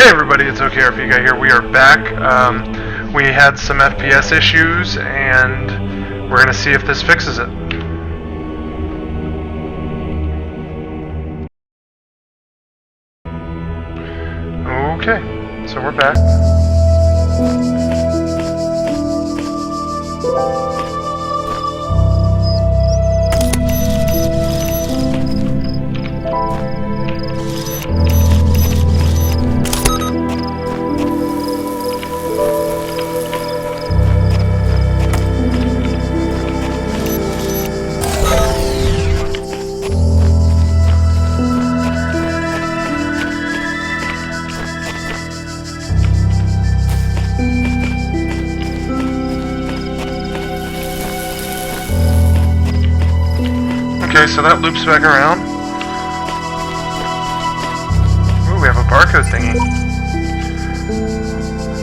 Hey everybody, it's OKRP Guy here. We are back. We had some FPS issues, and we're going to see if this fixes it. Okay, so we're back. Okay, so that loops back around. Ooh, we have a barcode thingy.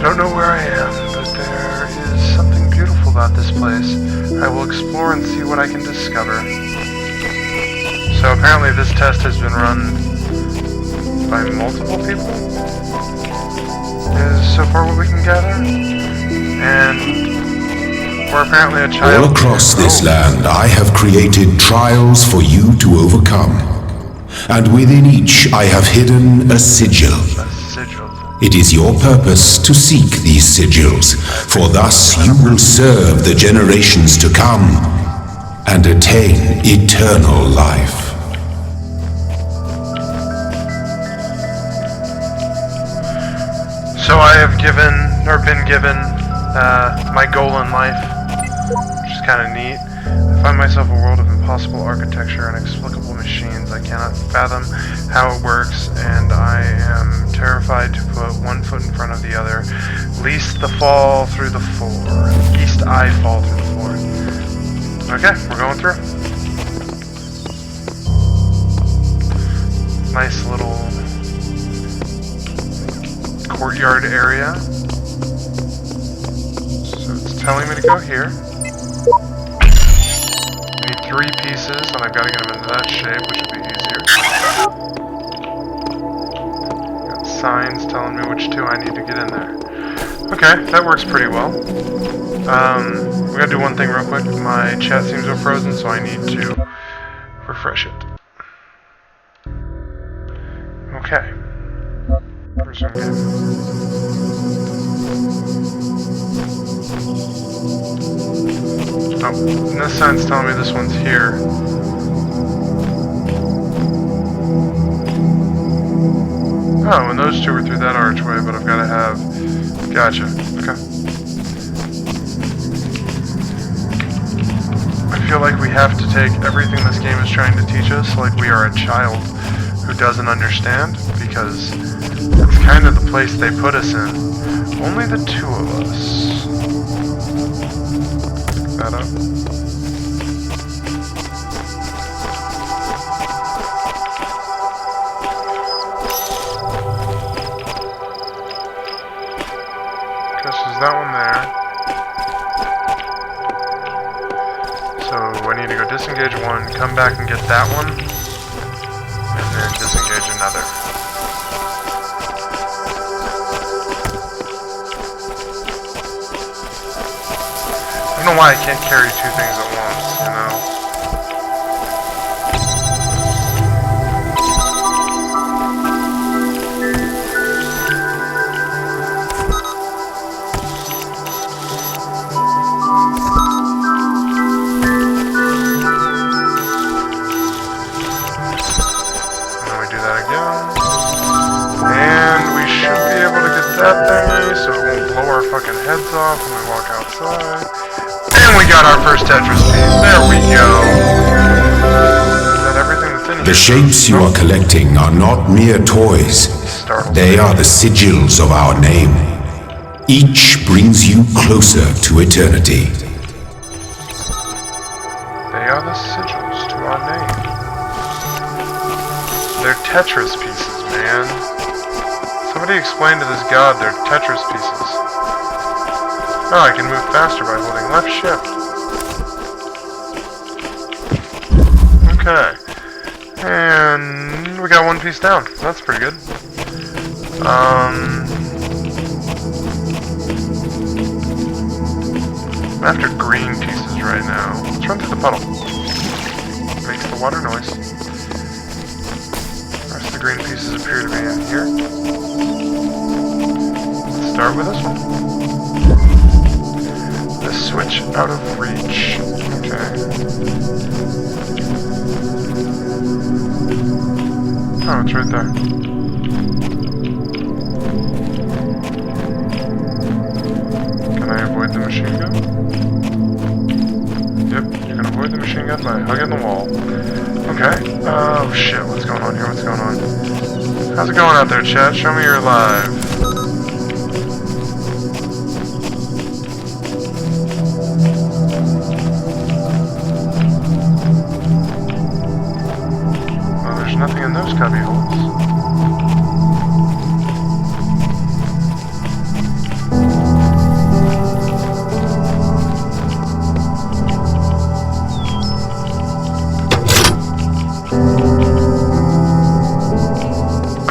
Don't know where I am, but there is something beautiful about this place. I will explore and see what I can discover. So apparently this test has been run by multiple people, is so far what we can gather. And we're apparently a child. All across this land, I have created trials for you to overcome. And within each, I have hidden a sigil. It is your purpose to seek these sigils, for thus you will serve the generations to come and attain eternal life. So I have been given my goal in life, which is kind of neat. I find myself a world of impossible architecture and inexplicable machines. I cannot fathom how it works, and I am terrified to put one foot in front of the other, lest I fall through the floor. Okay, we're going through. Nice little courtyard area. So it's telling me to go here. I need 3 pieces, and I've got to get them into that shape, which will be easier. Got signs telling me which 2 I need to get in there. Okay, that works pretty well. We gotta do one thing real quick. My chat seems to have frozen, so I need to refresh it. Okay. Resume game. Oh, and this sign's telling me this one's here. Oh, and those 2 are through that archway, but I've got to have... Gotcha. Okay. I feel like we have to take everything this game is trying to teach us like we are a child who doesn't understand, because it's kind of the place they put us in. Only the 2 of us. Pick that up. Guess there's that one there. So I need to go disengage one, come back and get that one, and then disengage another. I don't know why I can't carry 2 things at once, you know? And then we do that again. And we should be able to get that thingy so it won't blow our fucking heads off when we walk outside. And we got our first Tetris piece. There we go. Is that everything that's in here? The shapes you are collecting are not mere toys. They are the sigils of our name. Each brings you closer to eternity. They are the sigils to our name. They're Tetris pieces, man. Somebody explain to this god they're Tetris pieces. Oh, I can move faster by holding left shift. Okay. And we got 1 piece down. That's pretty good. I'm after green pieces right now. Let's run through the puddle. Makes the water noise. The rest of the green pieces appear to be in here. Let's start with this one. The switch out of reach. Okay. Oh, it's right there. Can I avoid the machine gun? Yep, you can avoid the machine gun by hugging the wall. Okay. Oh shit, what's going on here? What's going on? How's it going out there, chat? Show me you're alive. Well, there's nothing in those cubby holes.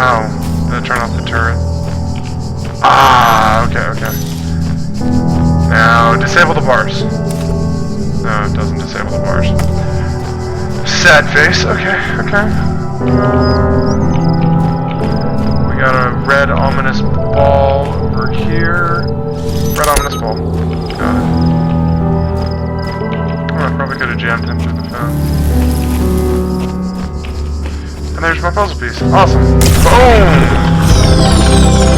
Oh, did I turn off the turret? Ah, okay. Now, disable the bars. No, it doesn't disable the bars. Sad face, okay. We got a red ominous ball over here. Red ominous ball. Got it. Oh, I probably could have jammed him through the phone. And there's my puzzle piece. Awesome. Boom!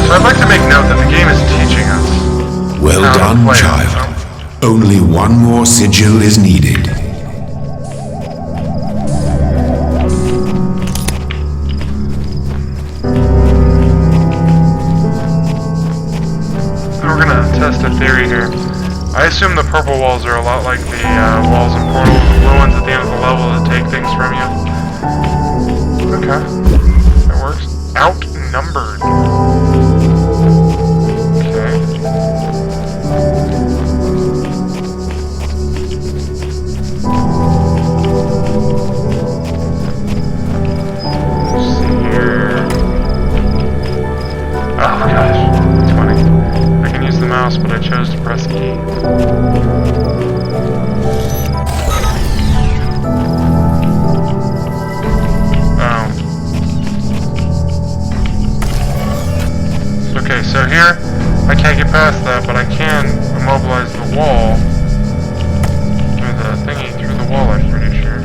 So I'd like to make note that the game is teaching us. Well done, child. Only one more sigil is needed. We're gonna test a theory here. I assume the purple walls are a lot like the walls in Portal, the blue ones at the end of the level that take things from you. Okay, that works. Outnumbered. Okay. Let's see here. Oh gosh, that's funny. I can use the mouse, but I chose to press E. Okay, so here, I can't get past that, but I can immobilize the wall. Through the thingy, through the wall, I'm pretty sure.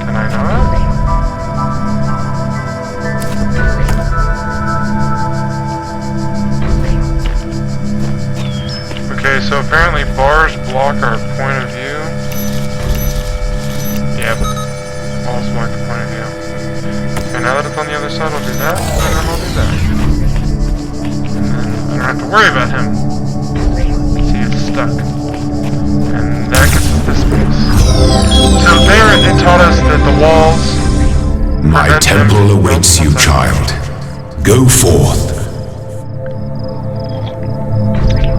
Can I not? Okay, so apparently bars block our point of view. Yep. Walls block the point of view. Okay, now that it's on the other side, I'll do that, and then I'll do that. And then I don't have to worry about him. See, it's stuck. And that gets us this piece. So there, it taught us that the walls... My temple awaits you, child. Go forth.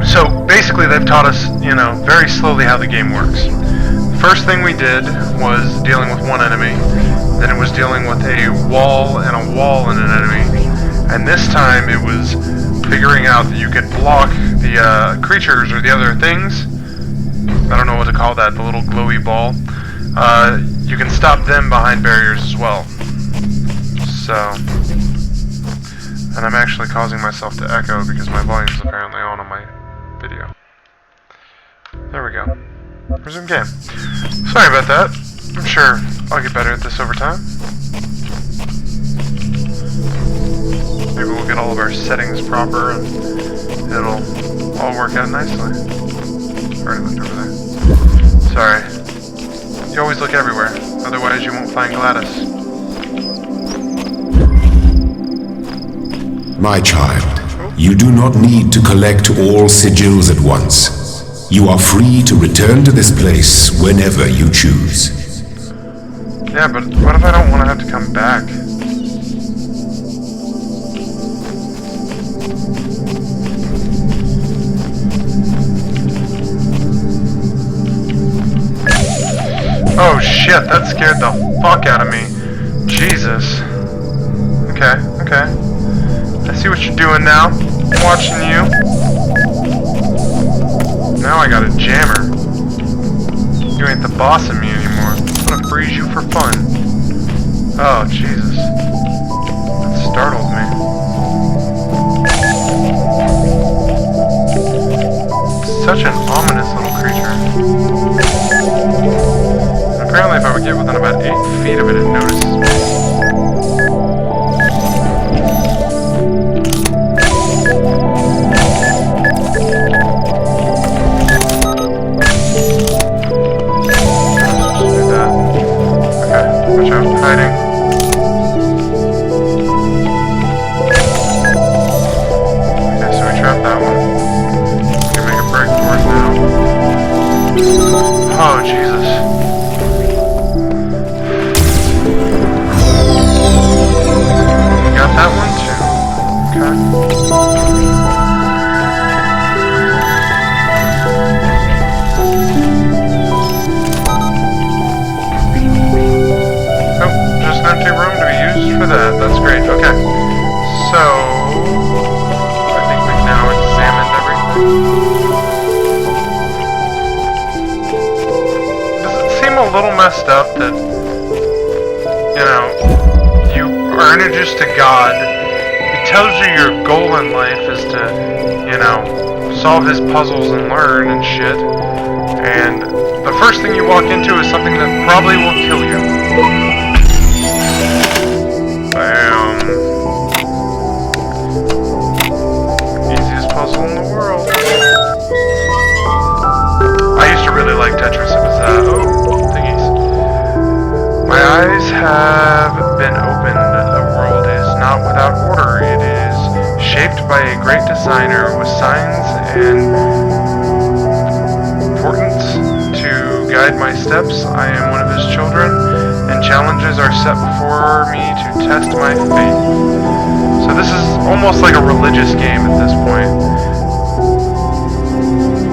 So basically they've taught us, very slowly how the game works. First thing we did was dealing with one enemy. Then it was dealing with a wall and a wall and an enemy. And this time it was figuring out that you could block the creatures or the other things. I don't know what to call that, the little glowy ball. You can stop them behind barriers as well. So... And I'm actually causing myself to echo because my volume's apparently on my video. There we go. Resume game. Sorry about that. I'm sure I'll get better at this over time. Maybe we'll get all of our settings proper and it'll all work out nicely. Already looked over there. Sorry. You always look everywhere, otherwise you won't find Gladys. My child, you do not need to collect all sigils at once. You are free to return to this place whenever you choose. Yeah, but what if I don't want to have to come back? Oh shit, that scared the fuck out of me. Jesus. Okay, okay. I see what you're doing now. I'm watching you. Now I got a jammer. You ain't the boss of me anymore. I'm gonna freeze you for fun. Oh, Jesus. That startled me. Such an ominous little creature. And apparently if I would get within about 8 feet of it, it notices me. Watch out, hiding. Okay, so we trapped that one. We can make a break for it now. Oh, Jesus. We got that one too. Okay. Empty room to be used for that. That's great. Okay. So, I think we've now examined everything. Does it seem a little messed up that, you know, you are introduced to God, He tells you your goal in life is to, you know, solve His puzzles and learn and shit, and the first thing you walk into is something that probably will kill you. Easiest puzzle in the world. I used to really like Tetris. It was, thingies. My eyes have been opened. The world is not without order. It is shaped by a great designer with signs and importance to guide my steps. I am one of his children, and challenges are set before me to test my faith. So this is almost like a religious game at this point.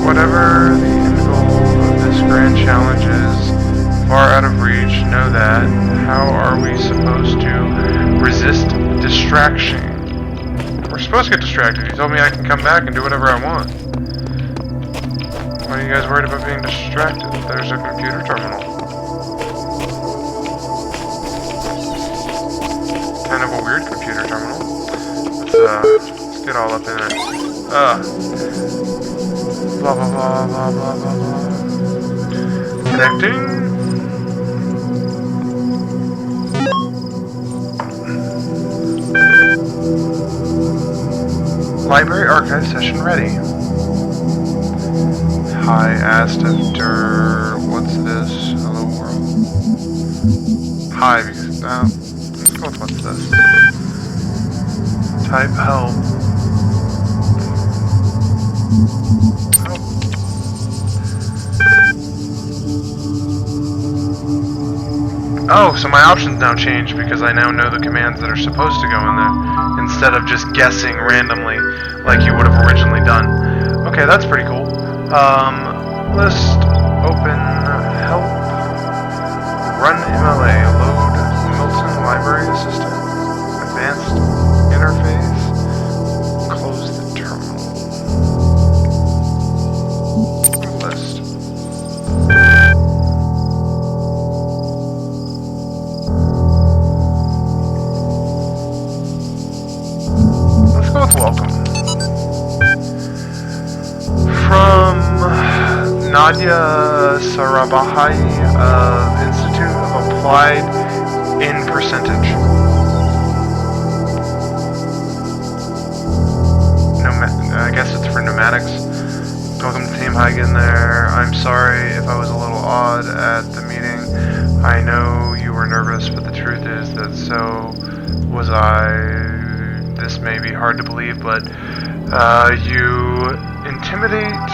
Whatever the end goal of this grand challenge is, far out of reach, know that. How are we supposed to resist distraction? We're supposed to get distracted. You told me I can come back and do whatever I want. Why are you guys worried about being distracted? There's a computer terminal. Kind of a weird computer terminal. Let's get all up in it. Blah blah blah blah blah blah blah. Connecting. Library archive session ready. Hi asked after what's this? Hello world. Hi because let's go with what's this? Type help. Oh, so my options now change because I now know the commands that are supposed to go in there, instead of just guessing randomly like you would have originally done. Okay, that's pretty cool. List, open, help, run MLA, load Milton Library Assistant, advanced interface, close the terminal. List. Let's go with welcome. From Nadia Sarabahai of Institute of Applied in Percentage. I guess it's for pneumatics. Welcome to Team Hagen there. I'm sorry if I was a little odd at the meeting. I know you were nervous, but the truth is that so was I. This may be hard to believe, but you intimidate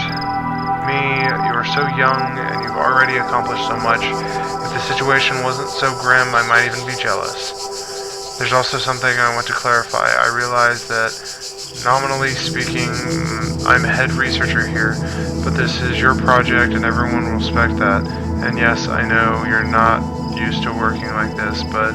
me. You are so young and you've already accomplished so much. If the situation wasn't so grim, I might even be jealous. There's also something I want to clarify. I realize that, nominally speaking, I'm head researcher here, but this is your project and everyone will respect that. And yes, I know you're not used to working like this, but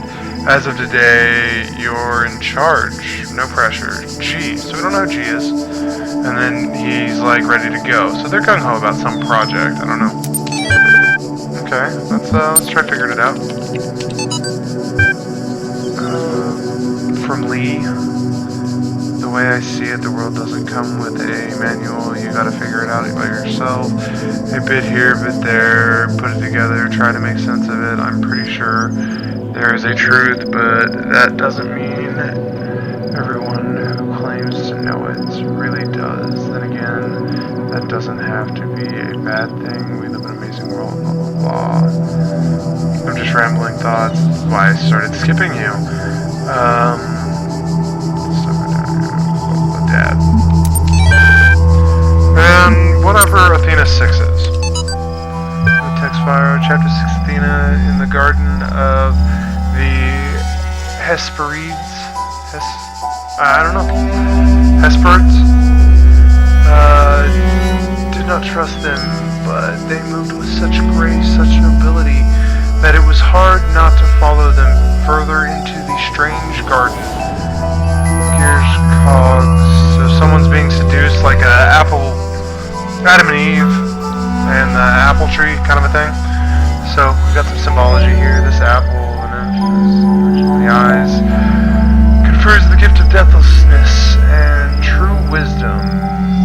as of today, you're in charge. No pressure. G. So we don't know who G is. And then he's like ready to go. So they're gung-ho about some project. I don't know. Okay, let's try figuring it out. From Lee. The way I see it, the world doesn't come with a manual. You gotta figure it out by yourself. A bit here, bit there. Put it together. Try to make sense of it. I'm pretty sure there is a truth, but that doesn't mean everyone who claims to know it really does. Then again, that doesn't have to be a bad thing. We live in an amazing world, blah, blah, blah. I'm just rambling thoughts. That's why I started skipping you. Dad. And whatever Athena 6 is. The text fire, chapter 6, Athena in the garden of the Hesperides. I don't know. Hesperids. Did not trust them, but they moved with such grace, such nobility, that it was hard not to follow them further into the strange garden. Gears, cogs. So someone's being seduced, like Adam and Eve, and the apple tree kind of a thing. So we've got some symbology here. This apple and the eyes confers the gift of deathlessness and true wisdom.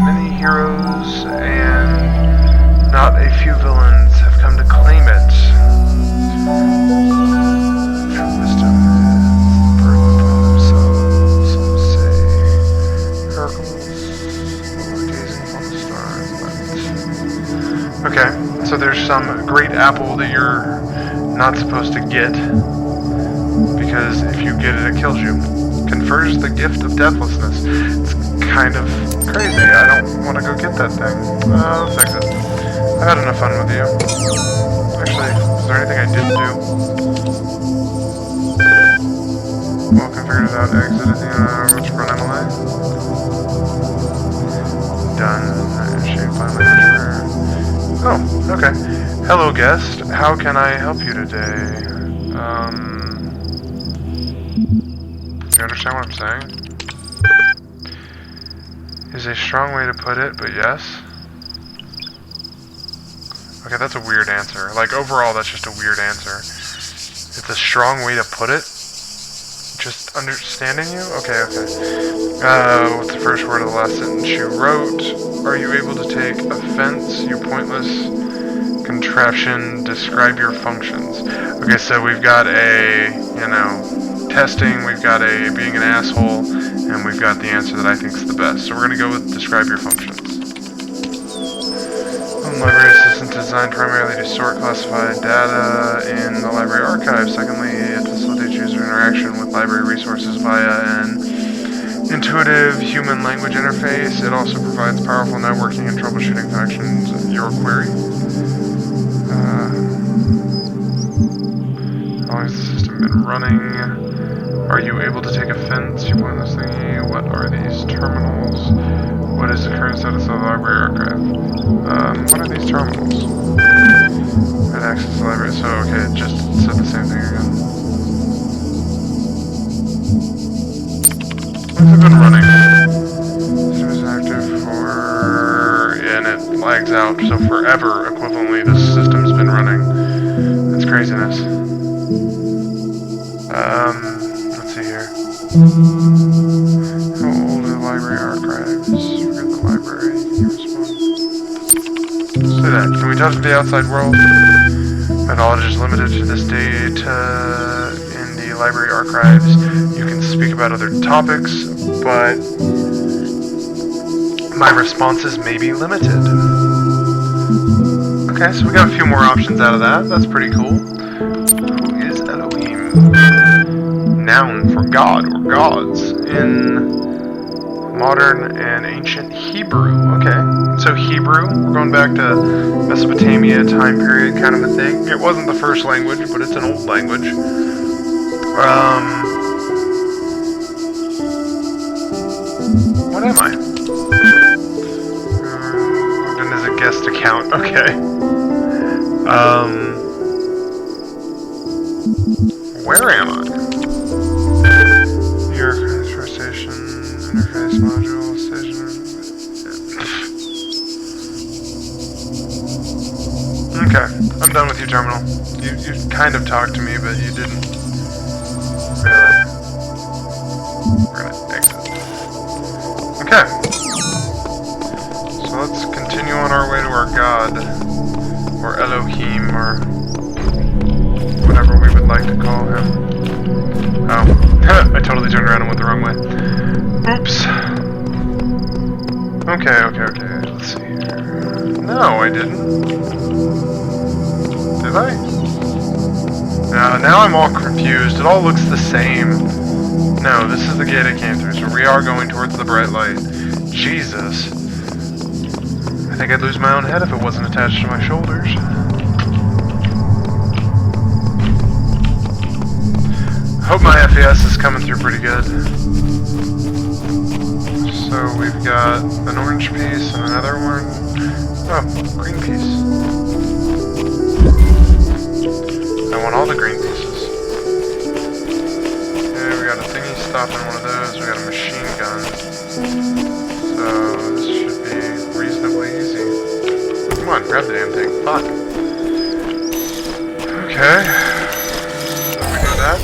Many heroes and not a few villains have come to claim it. True wisdom is the burden upon themselves, some say. Hercules, gazing upon the stars. Okay, so there's some great apple that you're not supposed to get, because if you get it, it kills you. Confers the gift of deathlessness. It's kind of crazy. I don't want to go get that thing. I'll fix it. I've had enough fun with you. Actually, is there anything I didn't do? Well, configured it out. Exit let's run MLA. Done. Shade plan manager. Oh, okay. Hello, guest. How can I help you today? Do you understand what I'm saying? Is a strong way to put it, but yes. Okay, that's a weird answer. Like, overall, that's just a weird answer. It's a strong way to put it? Just understanding you? Okay. What's the first word of the last sentence you wrote? Are you able to take offense, you pointless contraption? Describe your functions. Okay, so we've got a, testing, we've got a being an asshole, and we've got the answer that I think is the best. So we're going to go with describe your functions. Library assistant designed primarily to sort classified data in the library archive. Secondly, it facilitates user interaction with library resources via an intuitive human language interface. It also provides powerful networking and troubleshooting functions. Your query. How long has the system been running? Are you able to take offense? You point this thingy. What are these terminals? What is the current status of the library archive? What are these terminals? Had access to the library. So, okay, it just said the same thing again. What's it been running? System is active for... and it lags out. So forever, equivalently, this system's been running. That's craziness. Let's see here. How old are the library archives? Forget the library. You respond. Say that. Can we talk to the outside world? My knowledge is limited to this data in the library archives. You can speak about other topics, but my responses may be limited. Okay, so we got a few more options out of that. That's pretty cool. Who is Elohim? Noun for God or gods in modern and ancient Hebrew. Okay, so Hebrew, we're going back to Mesopotamia time period kind of a thing. It wasn't the first language, but it's an old language. What am I? Logged in as a guest account. Okay. Where am I? Your first station, interface module, station. Okay, I'm done with you, Terminal. You kind of talked to me, but you didn't really. We're gonna exit. Okay. So let's continue on our way to our God, or Elohim, or whatever we would like to call him. Oh, I totally turned around and went the wrong way. Oops. Okay, let's see here. No, I didn't. Did I? Now I'm all confused. It all looks the same. No, this is the gate I came through, so we are going towards the bright light. Jesus. I think I'd lose my own head if it wasn't attached to my shoulders. Hope my FPS is coming through pretty good. So we've got an orange piece and another one. Oh, green piece. I want all the green pieces. Okay, we got a thingy stopping one of those. We got a machine gun. So this should be reasonably easy. Come on, grab the damn thing. Fuck. Okay. So we do that.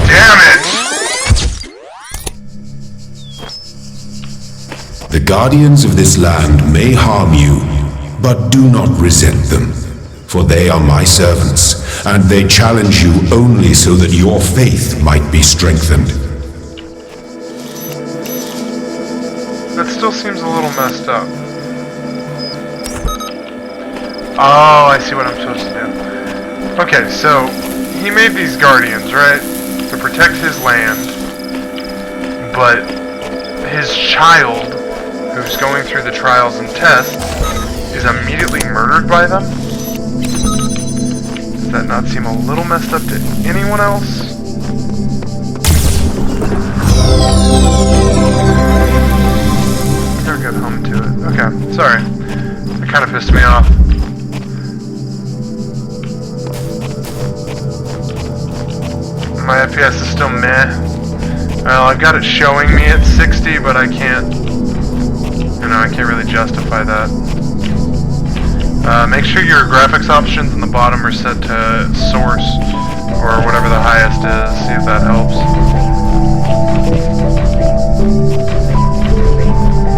Damn it! The guardians of this land may harm you, but do not resent them, for they are my servants, and they challenge you only so that your faith might be strengthened. That still seems a little messed up. Oh, I see what I'm supposed to do. Okay, so he made these guardians, right? To protect his land, but his child, who's going through the trials and tests, is immediately murdered by them? Does that not seem a little messed up to anyone else? I'll get home to it. Okay, sorry. That kind of pissed me off. My FPS is still meh. Well, I've got it showing me at 60, but I can't, I can't really justify that. Make sure your graphics options in the bottom are set to source, or whatever the highest is, see if that helps.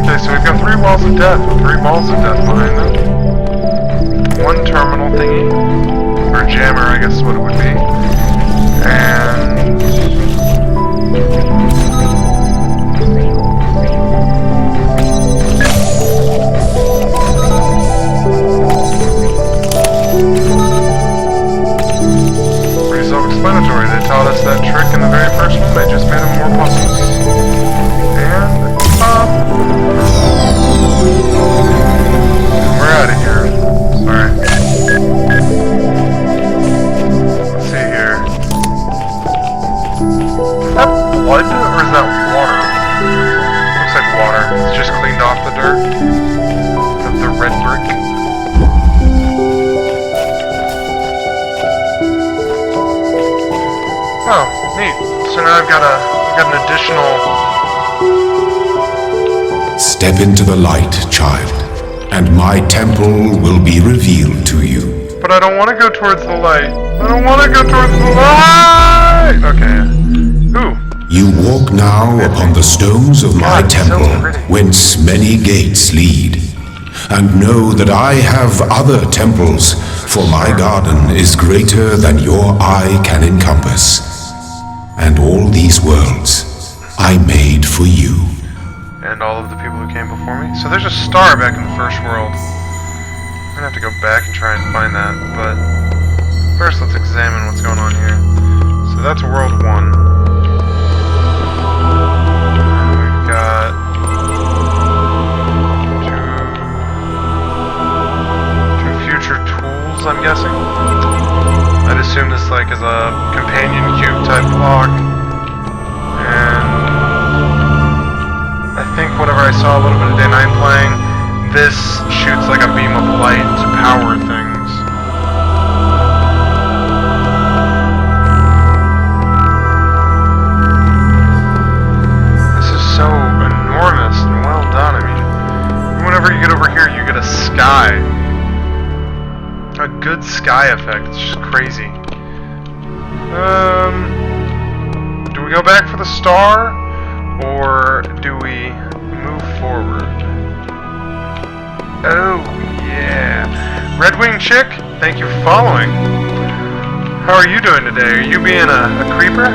Okay, so we've got 3 walls of death, with 3 balls of death behind them. 1 terminal thingy, or jammer, I guess is what it would be. And pretty self-explanatory. They taught us that trick in the very first one. They just made them more puzzles. And we're out of here. Sorry. Let's see here. Is that blood, or is that water? Looks like water. It's just cleaned off the dirt. The red brick. Oh, neat. So now I've got an additional... Step into the light, child, and my temple will be revealed to you. But I don't want to go towards the light. I don't want to go towards the light! Okay. Ooh. You walk now upon the stones of my temple, whence many gates lead. And know that I have other temples, for my garden is greater than your eye can encompass. And all these worlds I made for you. And all of the people who came before me. So there's a star back in the first world. I'm gonna have to go back and try and find that, but first let's examine what's going on here. So that's world 1. And we've got two future tools, I'm guessing. I'd assume this like is a companion cube type block. And I think whenever I saw a little bit of Day 9 playing, this shoots like a beam of light to power things. sky. A good sky effect. It's just crazy. Do we go back for the star, or do we move forward? Oh, yeah. Red Wing Chick, thank you for following. How are you doing today? Are you being a creeper?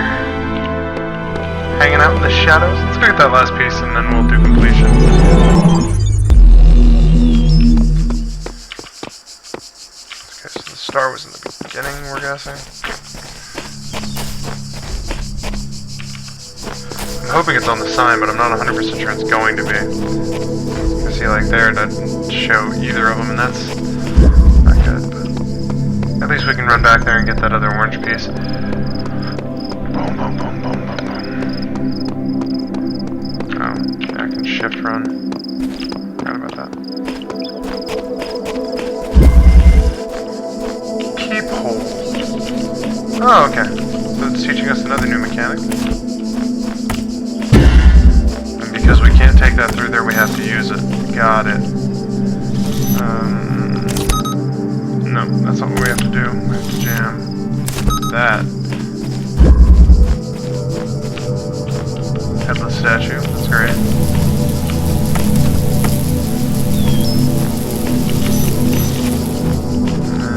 Hanging out in the shadows? Let's go get that last piece and then we'll do completion. Okay, so the star was in the beginning, we're guessing. I'm hoping it's on the sign, but I'm not 100% sure it's going to be. You see, like there, it doesn't show either of them, and that's not good, but at least we can run back there and get that other orange piece. Boom, boom, boom, boom, boom, boom. Oh, yeah, I can shift run. Forgot about that. Keep hold. Oh, okay. So it's teaching us another new mechanic. Because we can't take that through there, we have to use it. Got it. No, that's not what we have to do. We have to jam that. Headless statue, that's great. And then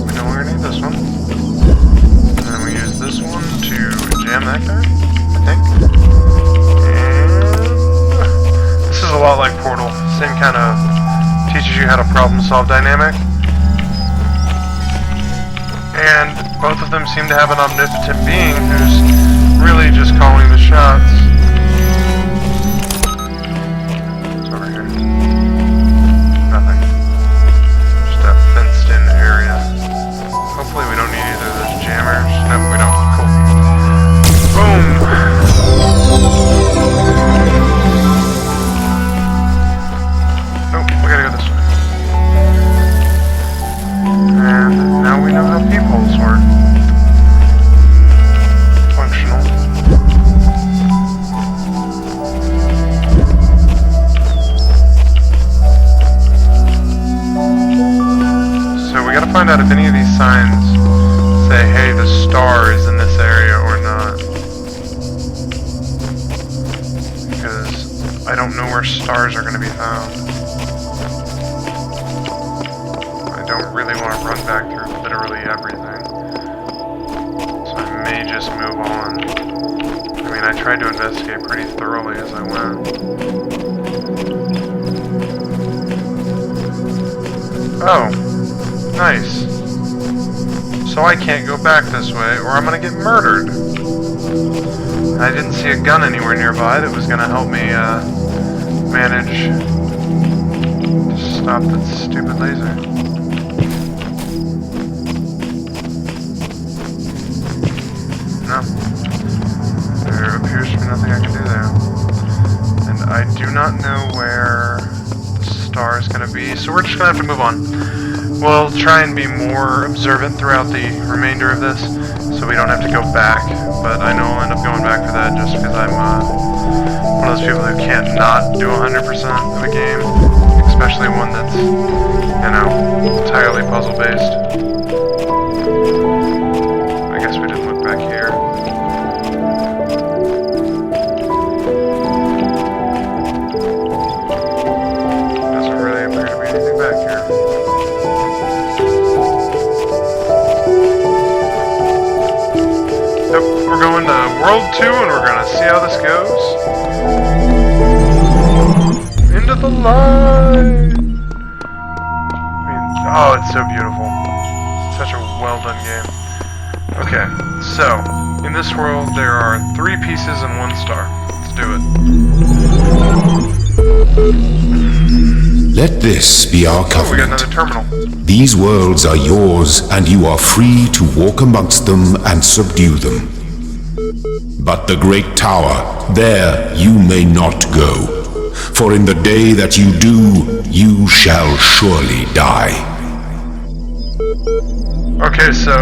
we no longer need this one. And then we use this one to jam that guy, I think. A lot like Portal, same kind of teaches you how to problem solve dynamic, and both of them seem to have an omnipotent being who's really just calling the shots. What's over here? Nothing. Just that fenced in area. Hopefully we don't need either of those jammers. Nope, we don't. Cool. Boom! Find out if any of these signs say, hey, the star is in this area or not. Because I don't know where stars are going to be found. I don't really want to run back through literally everything. So I may just move on. I mean, I tried to investigate pretty thoroughly as I went. Oh. Nice. So I can't go back this way, or I'm gonna get murdered. I didn't see a gun anywhere nearby that was gonna help me, manage to stop that stupid laser. No. There appears to be nothing I can do there. And I do not know where the star is gonna be, so we're just gonna have to move on. We'll try and be more observant throughout the remainder of this, so we don't have to go back, but I know I'll end up going back for that just because I'm one of those people who can't not do 100% of a game, especially one that's, you know, entirely puzzle-based. I guess we didn't look back here. Doesn't really appear to be anything back here. Nope, we're going to World 2 and we're going to see how this goes. Into the light! I mean, oh, it's so beautiful. Such a well done game. Okay, so, in this world there are 3 pieces and 1 star. Let's do it. Let this be our covenant. Oh, we got another terminal. These worlds are yours, and you are free to walk amongst them and subdue them. But the great tower, there you may not go. For in the day that you do, you shall surely die. Okay, so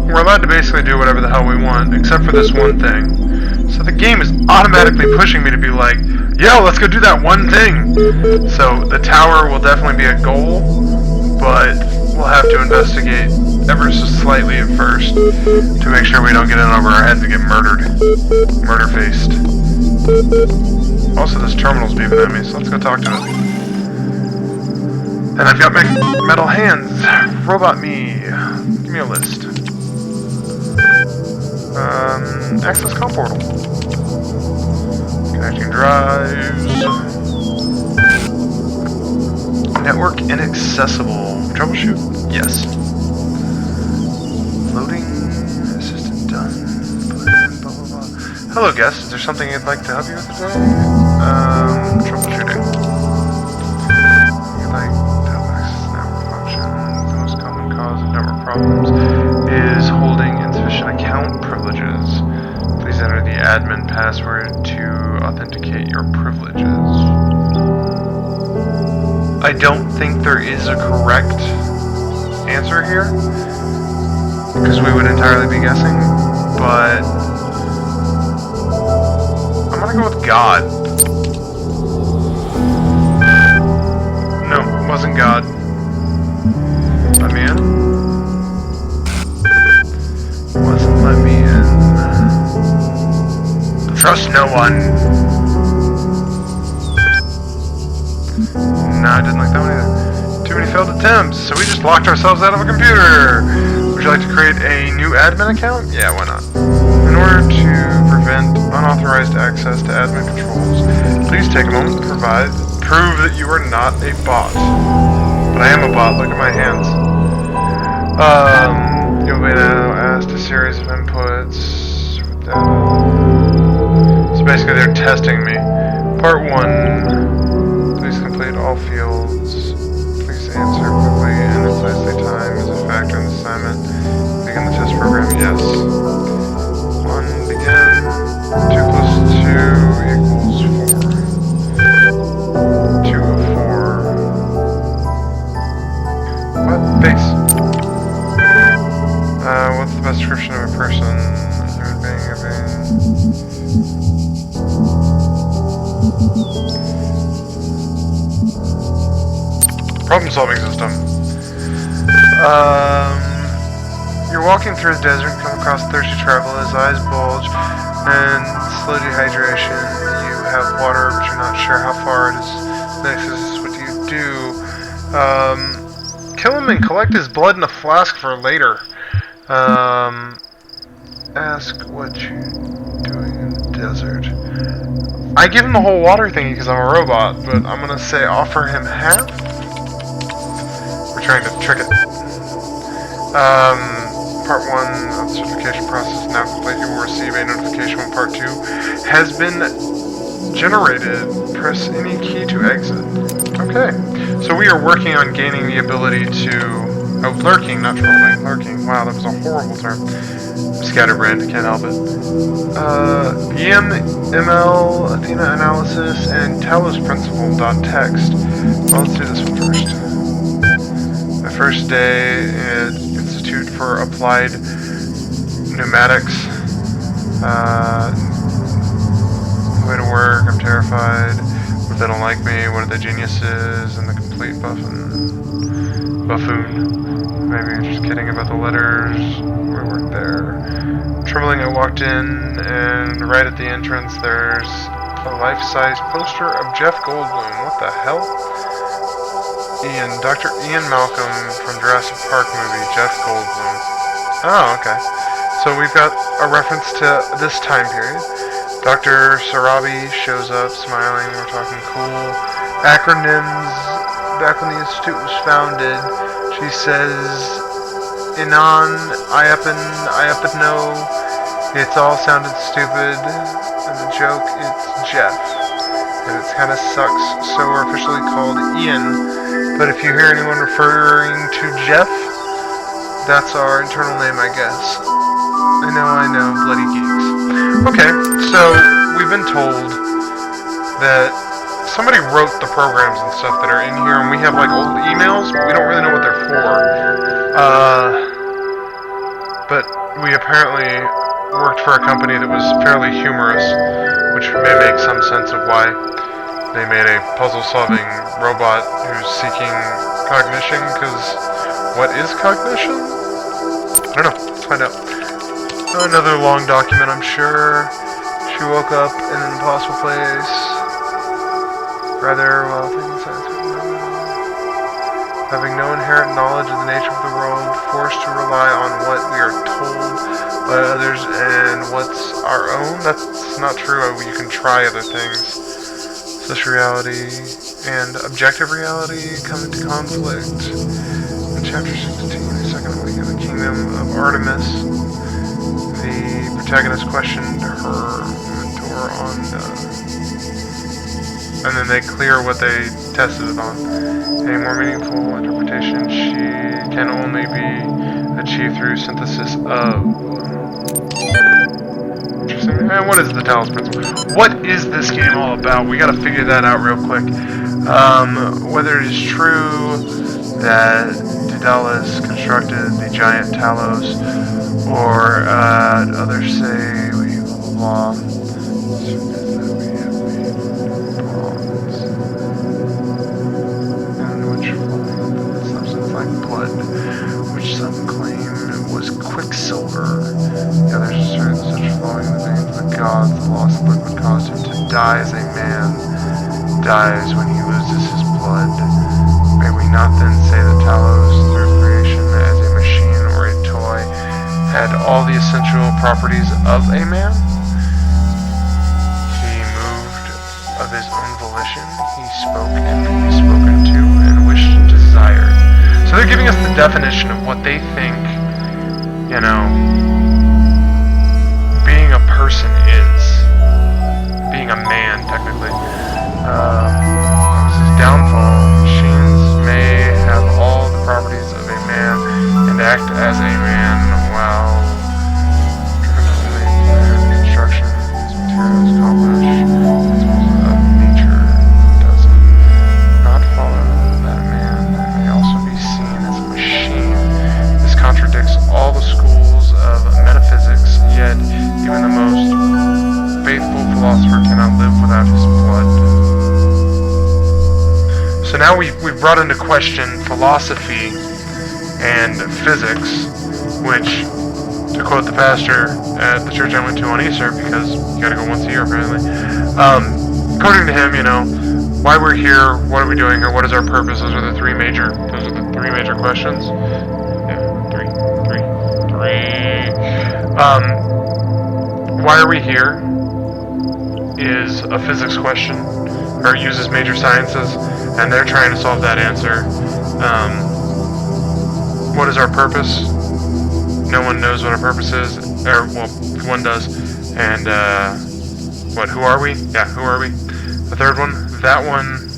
we're allowed to basically do whatever the hell we want, except for this one thing. So the game is automatically pushing me to be like, yo, let's go do that one thing. So the tower will definitely be a goal, but we'll have to investigate ever so slightly at first to make sure we don't get in over our heads and get murdered. Murder-faced. Also, this terminal's beeping at me, so let's go talk to it. And I've got my metal hands. Robot me. Give me a list. Access com portal. Connecting drives. Network inaccessible. Troubleshoot? Yes. Loading. Assistant done. Plan, blah, blah, blah. Hello, guest. Is there something you'd like to help you with today? Troubleshooting. You'd like to help access network functions. The most common cause of network problems is holding insufficient account privileges. Please enter the admin password to authenticate your privileges. I don't think there is a correct answer here, because we would entirely be guessing, but I'm gonna go with God. No, it wasn't God. Let me in. Wasn't let me in. Trust no one. No, I didn't like that one either. Too many failed attempts, so we just locked ourselves out of a computer. Would you like to create a new admin account? Yeah, why not? In order to prevent unauthorized access to admin controls, please take a moment to prove that you are not a bot. But I am a bot, look at my hands. You'll be now asked a series of inputs with data. So basically they're testing me. Part 1. Please complete all fields. Please answer quickly and precisely. Time is a factor in the assignment. Begin the test program, yes. 1, begin. 2 plus 2 equals 4. 2 of 4. What? Base. What's the best description of a person? Human being, problem solving system. You're walking through the desert, come across a thirsty traveler, his eyes bulge, and slow dehydration. You have water, but you're not sure how far it is. Next is what do you do? Kill him and collect his blood in a flask for later. Ask what you're doing in the desert. I give him the whole water thingy because I'm a robot, but I'm gonna say offer him half. We're trying to trick it. Part 1 of the certification process is now complete. You will receive a notification when Part 2 has been generated. Press any key to exit. Okay. So we are working on gaining the ability to... Oh, lurking, not trolling. Lurking. Wow, that was a horrible term. Scatterbrained, can't help it. EML, Athena Analysis, and Talos Principle .text. Well, let's do this one first. My first day at Institute for Applied Pneumatics. Way to work, I'm terrified. What if they don't like me? What are the geniuses? And the complete buffoon. Maybe you're just kidding about the letters. We weren't there. Trembling, I walked in, and right at the entrance there's a life-size poster of Jeff Goldblum. What the hell? Dr. Ian Malcolm from Jurassic Park movie, Jeff Goldblum. Oh, okay. So we've got a reference to this time period. Dr. Sarabi shows up, smiling, we're talking cool. Acronyms, back when the Institute was founded, she says, Inan, Iapano, it's all sounded stupid, and the joke, it's Jeff. And it kind of sucks, so we're officially called Ian. But if you hear anyone referring to Jeff, that's our internal name, I guess. I know, bloody geeks. Okay, so we've been told that somebody wrote the programs and stuff that are in here, and we have like old emails, but we don't really know what they're for. But we apparently worked for a company that was fairly slightly humorous, which may make some sense of why they made a puzzle-solving robot who's seeking cognition, because what is cognition? I don't know. Let's find out. Another long document, I'm sure. She woke up in an impossible place. Rather, well, having no inherent knowledge of the nature of the world, forced to rely on what we are told by others and what's our own. That's not true. You can try other things. Such reality and objective reality come into conflict. In chapter 16, the second week of the kingdom of Artemis, the protagonist questioned her mentor on, and then they clear what they tested it on. A more meaningful interpretation can only be achieved through synthesis of. Interesting. And what is the Talos Principle? What is this game all about? We gotta figure that out real quick. Whether it is true that Daedalus constructed the giant Talos, or others say we blah blah. Which some claim was quicksilver. The others assert such flowing in the veins of the gods, the loss of liquid caused him to die as a man dies when he loses his blood. May we not then say that Talos, through creation as a machine or a toy, had all the essential properties of a man? He moved of his own volition, he spoke and could be spoken to, and wished and desired. So they're giving us the definition of what they think, you know, being a person is. Being a man, technically. This is downfall. Machines may have all the properties of a man and act as a man while construction these materials accomplish of nature does not follow that man may also be seen as a machine. This contradicts all the schools of metaphysics, yet even the most faithful philosopher cannot live without his blood. So now we've brought into question philosophy and physics, which, to quote the pastor at the church I went to on Easter, because you gotta go once a year apparently, according to him, you know, why we're here, what are we doing here, what is our purpose, those are the three major questions. Yeah, three. Why are we here is a physics question, or it uses major sciences, and they're trying to solve that answer. What is our purpose? No one knows what our purpose is, or, well, one does. And, who are we? Yeah, who are we? The third one, that one,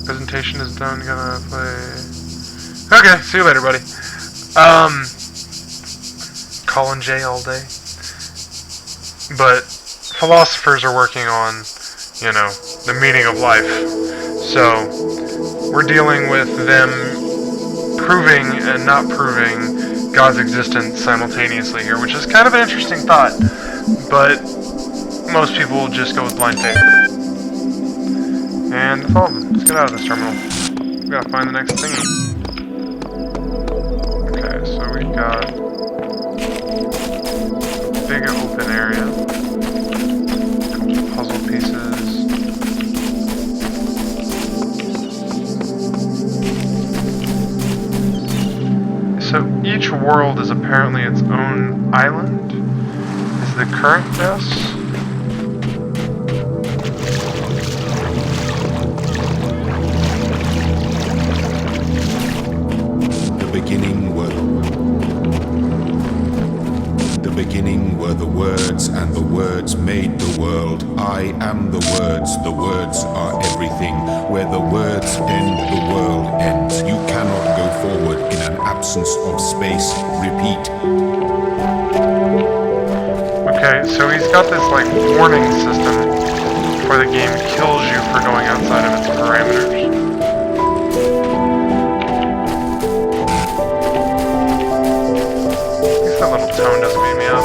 presentation is done, gonna play. Okay, see you later, buddy. Colin J all day. But philosophers are working on, you know, the meaning of life. So we're dealing with them proving and not proving God's existence simultaneously here, which is kind of an interesting thought, but most people will just go with blind faith. And follow them. Let's get out of this terminal. We gotta find the next thingy. Okay, so we've got a big open area. Puzzle pieces. So each world is apparently its own island. Is the current guess? Beginning were the words, and the words made the world. I am the words are everything. Where the words end, the world ends. You cannot go forward in an absence of space. Repeat. Okay, so he's got this like warning system where the game kills you for going outside of its parameters. That little tone doesn't beat me up.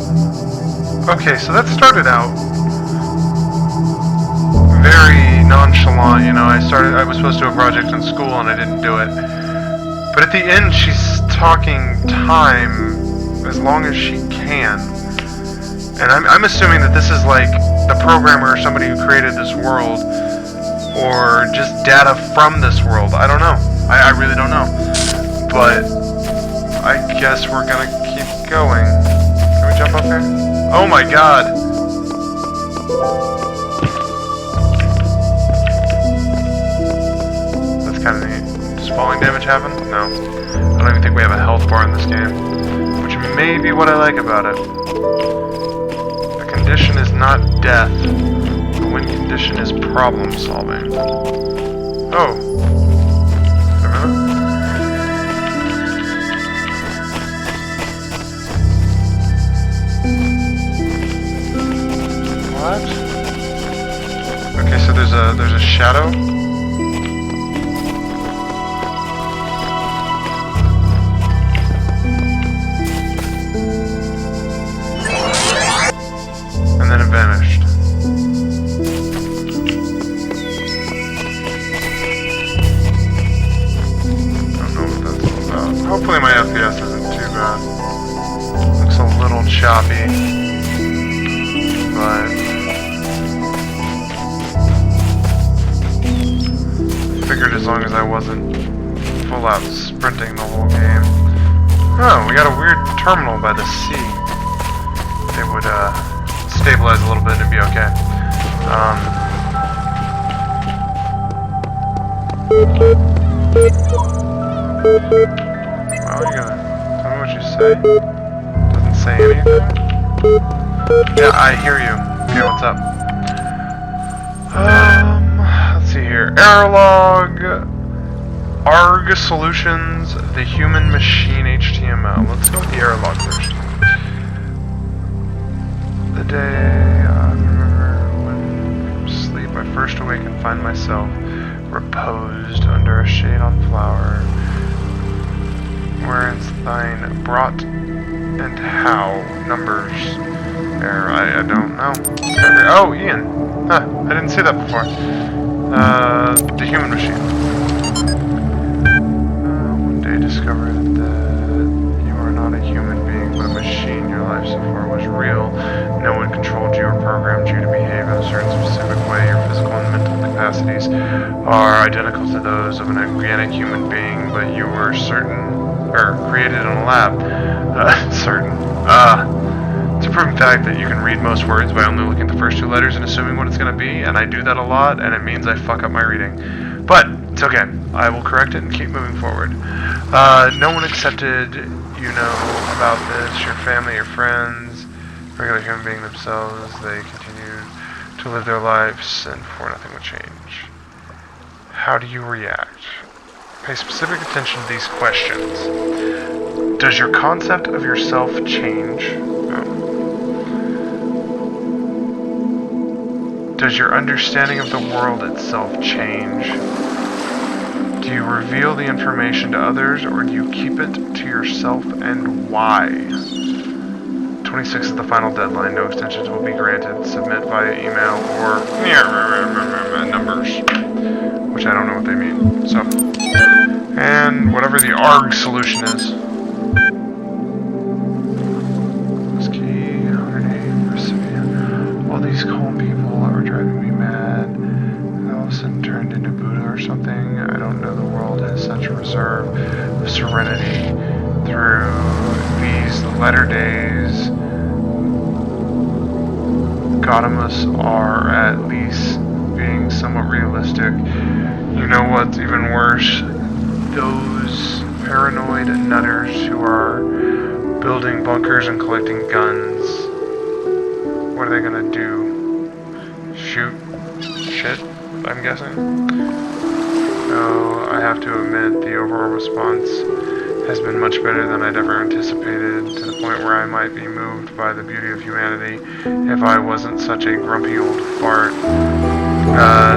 Okay, so that started out very nonchalant, you know. I was supposed to do a project in school and I didn't do it. But at the end, she's talking time as long as she can. And I'm assuming that this is like the programmer or somebody who created this world, or just data from this world. I don't know. I really don't know. But I guess we're gonna keep going. Can we jump up here? Oh my god! That's kind of neat. Does falling damage happen? No. I don't even think we have a health bar in this game. Which may be what I like about it. The condition is not death. The win condition is problem solving. Oh. Wait a minute. What? Okay, so there's a shadow. And then it vanished. Don't know what that's all about. Hopefully my FPS isn't too bad. Looks a little choppy. But figured as long as I wasn't full out sprinting the whole game. Oh, we got a weird terminal by the sea. It would stabilize a little bit and it'd be okay. Well, you gotta tell me what you say. Doesn't say anything. Yeah, I hear you. Okay, what's up? Let's see here. Error log. ARG Solutions, the Human Machine HTML. Let's go with the error log first. The day I remember when from sleep I first awake and find myself reposed under a shade on flower. Whereas thine brought and how numbers error. I don't know. Okay. Oh, Ian. Huh, I didn't see that before. The human machine. One day discovered that you are not a human being, but a machine. Your life so far was real. No one controlled you or programmed you to behave in a certain specific way. Your physical and mental capacities are identical to those of an organic human being, but you were created in a lab. It's a proven fact that you can read most words by only looking at the first two letters and assuming what it's going to be, and I do that a lot, and it means I fuck up my reading. But, it's okay. I will correct it and keep moving forward. No one accepted, you know, about this. Your family, your friends, regular human being themselves, they continued to live their lives, and before nothing would change. How do you react? Pay specific attention to these questions. Does your concept of yourself change? Does your understanding of the world itself change? Do you reveal the information to others, or do you keep it to yourself, and why? 26 is the final deadline. No extensions will be granted. Submit via email or numbers, which I don't know what they mean. So, and whatever the ARG solution is. This key, 108, recipient. All these calm people are driving me mad. And all of a sudden turned into Buddha or something. I don't know. The world has such a reserve of serenity through these latter days. Gaudamus are at least being somewhat realistic. You know what's even worse? Those paranoid nutters who are building bunkers and collecting guns. What are they gonna do? Shoot shit, I'm guessing? No, I have to admit the overall response has been much better than I'd ever anticipated, to the point where I might be moved by the beauty of humanity if I wasn't such a grumpy old fart.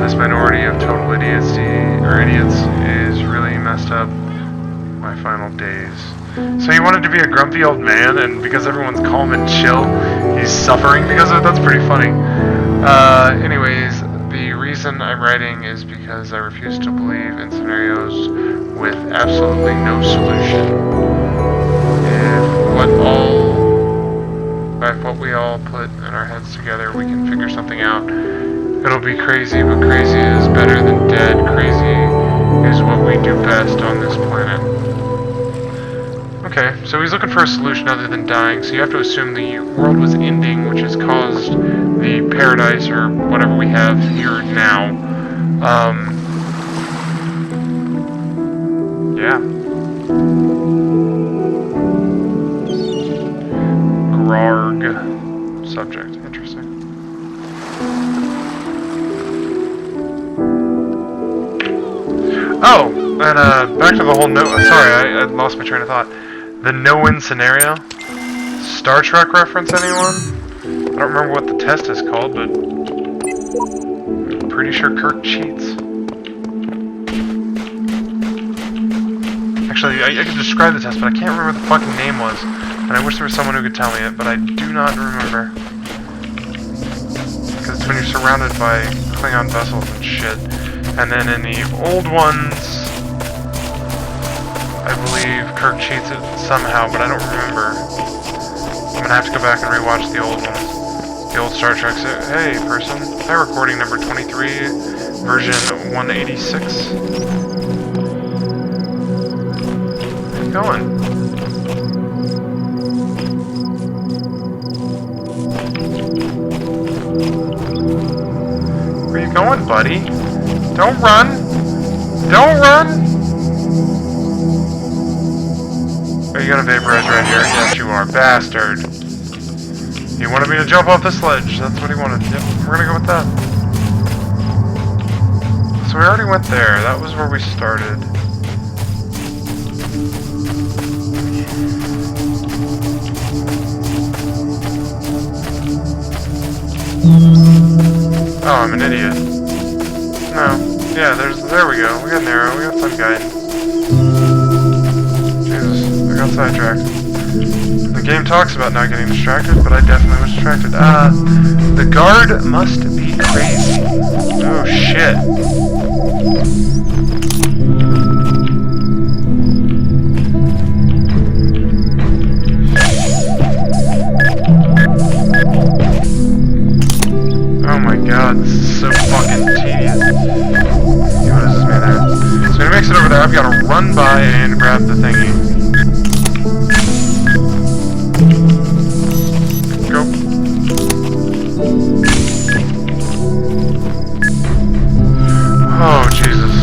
This minority of total idiots is really messed up my final days. So he wanted to be a grumpy old man, and because everyone's calm and chill, he's suffering because of it? That's pretty funny. Anyways, the reason I'm writing is because I refuse to believe in scenarios with absolutely no solution. If what we all put in our heads together, we can figure something out. It'll be crazy, but crazy is better than dead. Crazy is what we do best on this planet. Okay, so he's looking for a solution other than dying, so you have to assume the world was ending, which has caused the paradise, or whatever we have here now. Yeah. Grarg. Subject. Interesting. Oh, and back to the whole sorry, I lost my train of thought. The no-win scenario. Star Trek reference, anyone? I don't remember what the test is called, but I'm pretty sure Kirk cheats. Actually, I could describe the test, but I can't remember what the fucking name was. And I wish there was someone who could tell me it, but I do not remember. Because it's when you're surrounded by Klingon vessels and shit. And then in the old ones, I believe Kirk cheats it somehow, but I don't remember. I'm gonna have to go back and rewatch the old ones. The old Star Trek. Hey, person. Hi, recording number 23, version 186. Where you going? Where you going, buddy? Don't run! Don't run! Are you gonna vaporize right here? Yes, you are. Bastard. He wanted me to jump off the sledge. That's what he wanted. Yep, we're gonna go with that. So we already went there. That was where we started. Oh, I'm an idiot. No. Yeah, there we go. We got an arrow. We got sun guide. Jesus, I got sidetracked. The game talks about not getting distracted, but I definitely was distracted. The guard must be crazy. Oh, shit. Oh my god, this is so fucking tedious. See what is this man there? So when he makes it over there, I've got to run by and grab the thingy. Go. Oh, Jesus.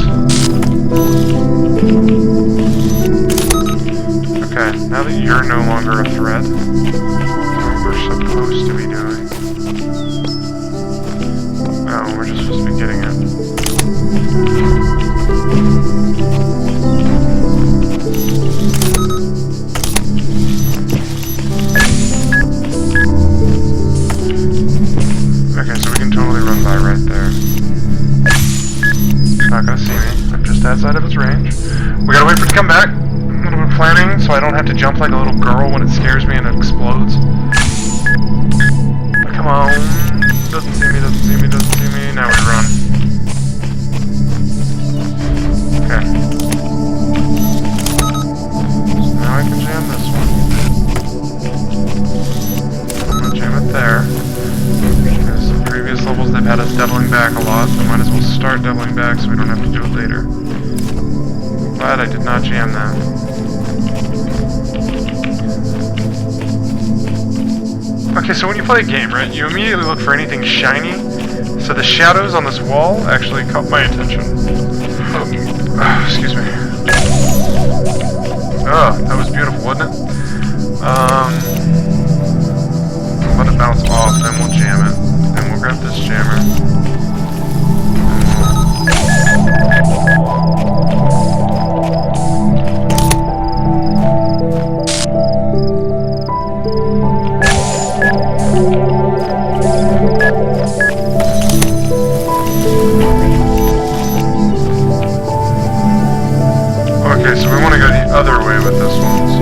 Okay, now that you're no longer a threat, that's what we're supposed to be doing. Oh, we're just supposed to be getting it. Okay, so we can totally run by right there. It's not gonna see me. I'm just outside of its range. We gotta wait for it to come back. A little bit of planning, so I don't have to jump like a little girl when it scares me and it explodes. Come on. Doesn't see me, doesn't see me, doesn't see me. Now we run. Okay. So now I can jam this one. I'm gonna jam it there. Because in previous levels they've had us doubling back a lot, so might as well start doubling back so we don't have to do it later. Glad I did not jam that. Okay, so when you play a game, right, you immediately look for anything shiny. So the shadows on this wall actually caught my attention. Excuse me. Oh, that was beautiful, wasn't it? Let it bounce off, then we'll jam it. Then we'll grab this jammer. Okay, so we want to go the other way with this one, so...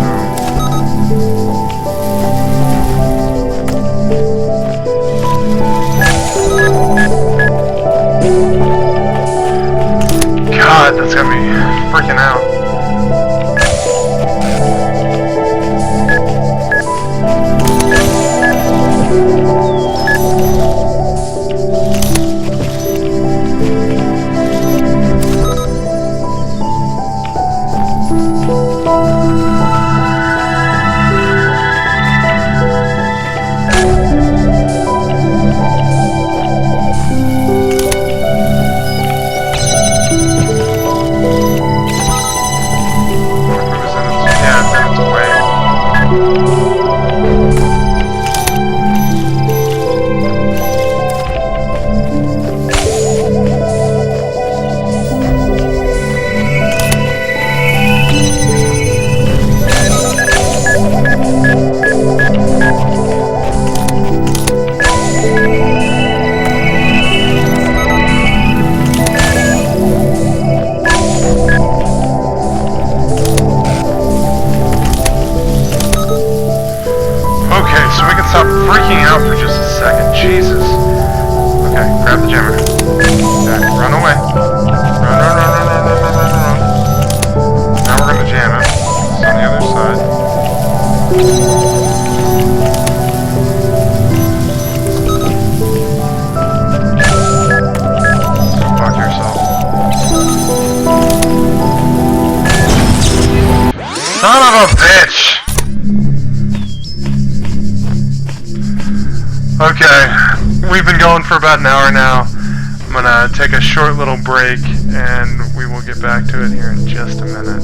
so we can stop freaking out for just a second. Jesus. Okay, grab the jammer. Okay, run away. Run. Now we're gonna jam him. It's on the other side. Go fuck yourself. Son of a bitch! Okay, we've been going for about an hour now. I'm gonna take a short little break and we will get back to it here in just a minute.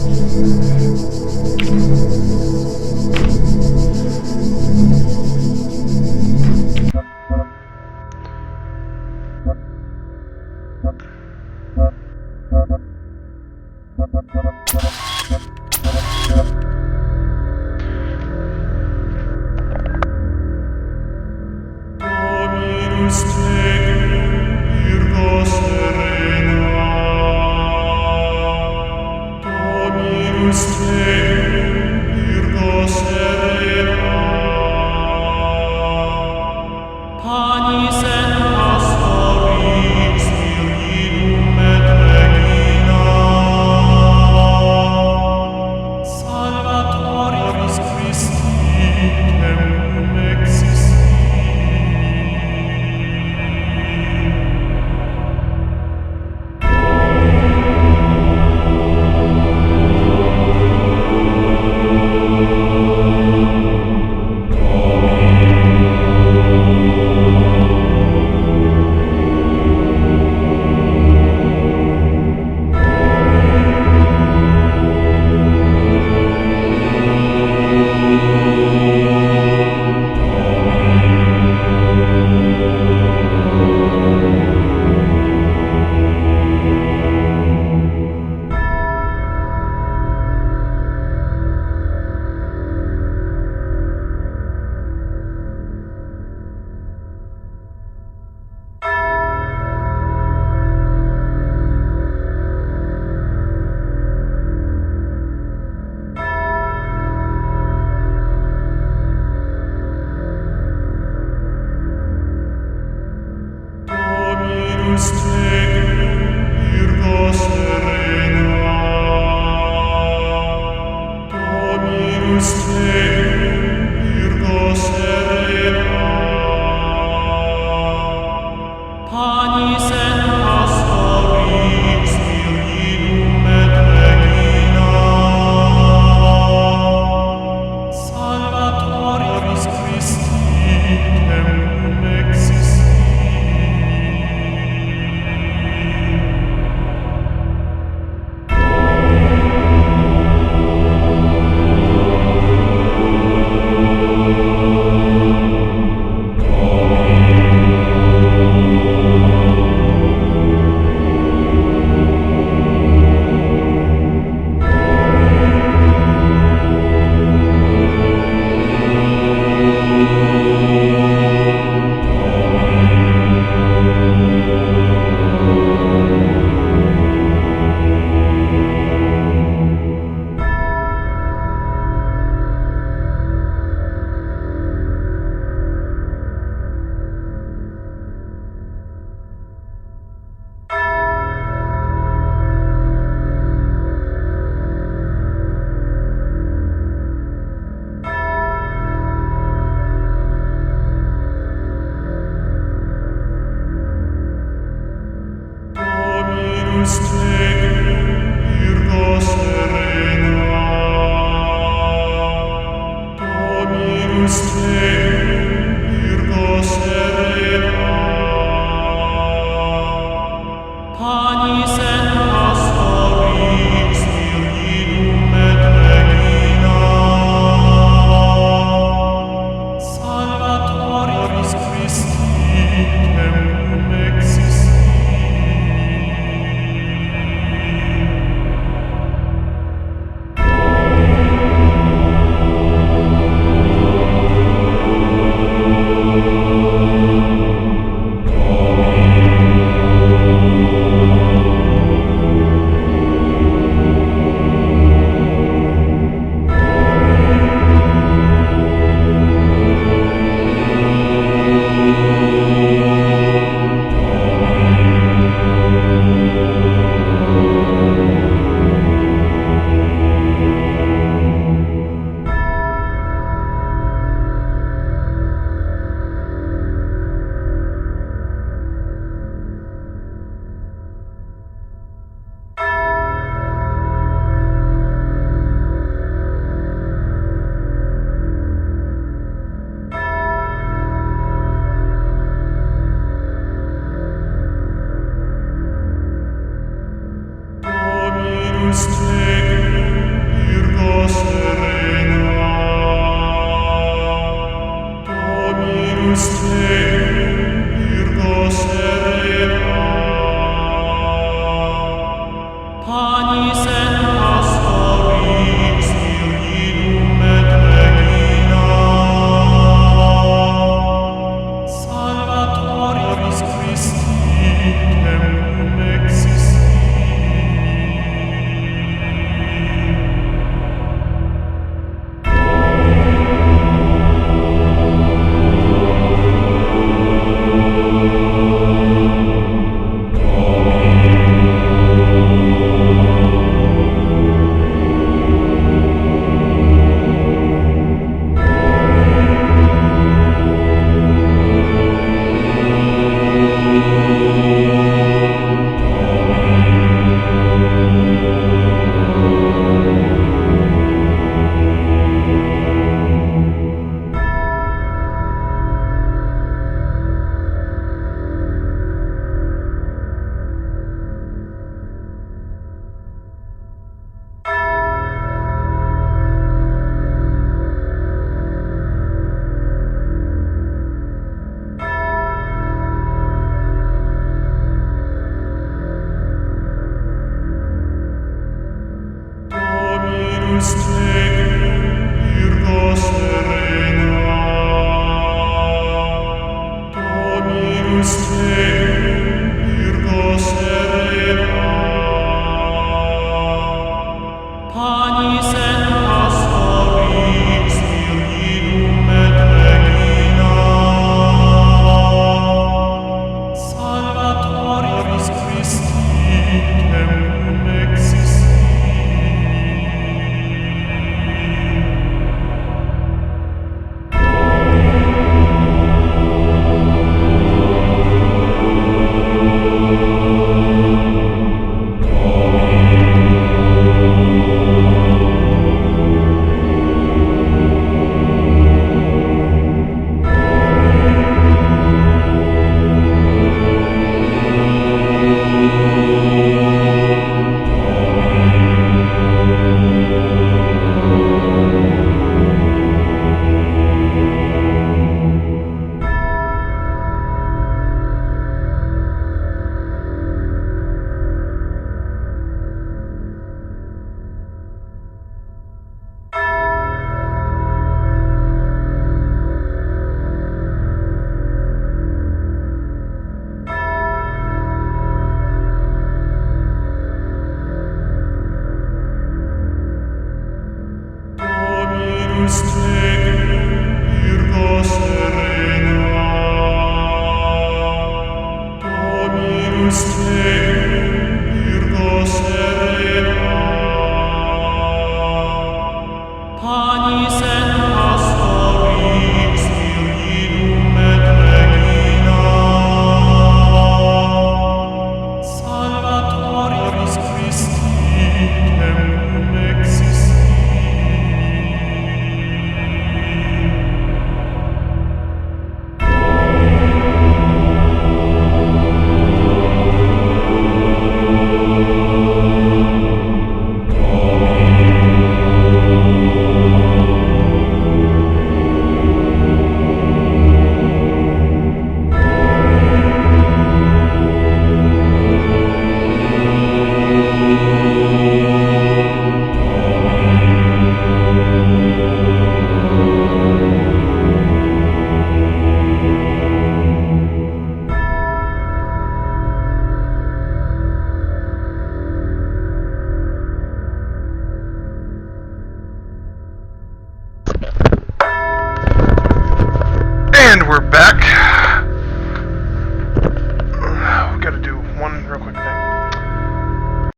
And we're back.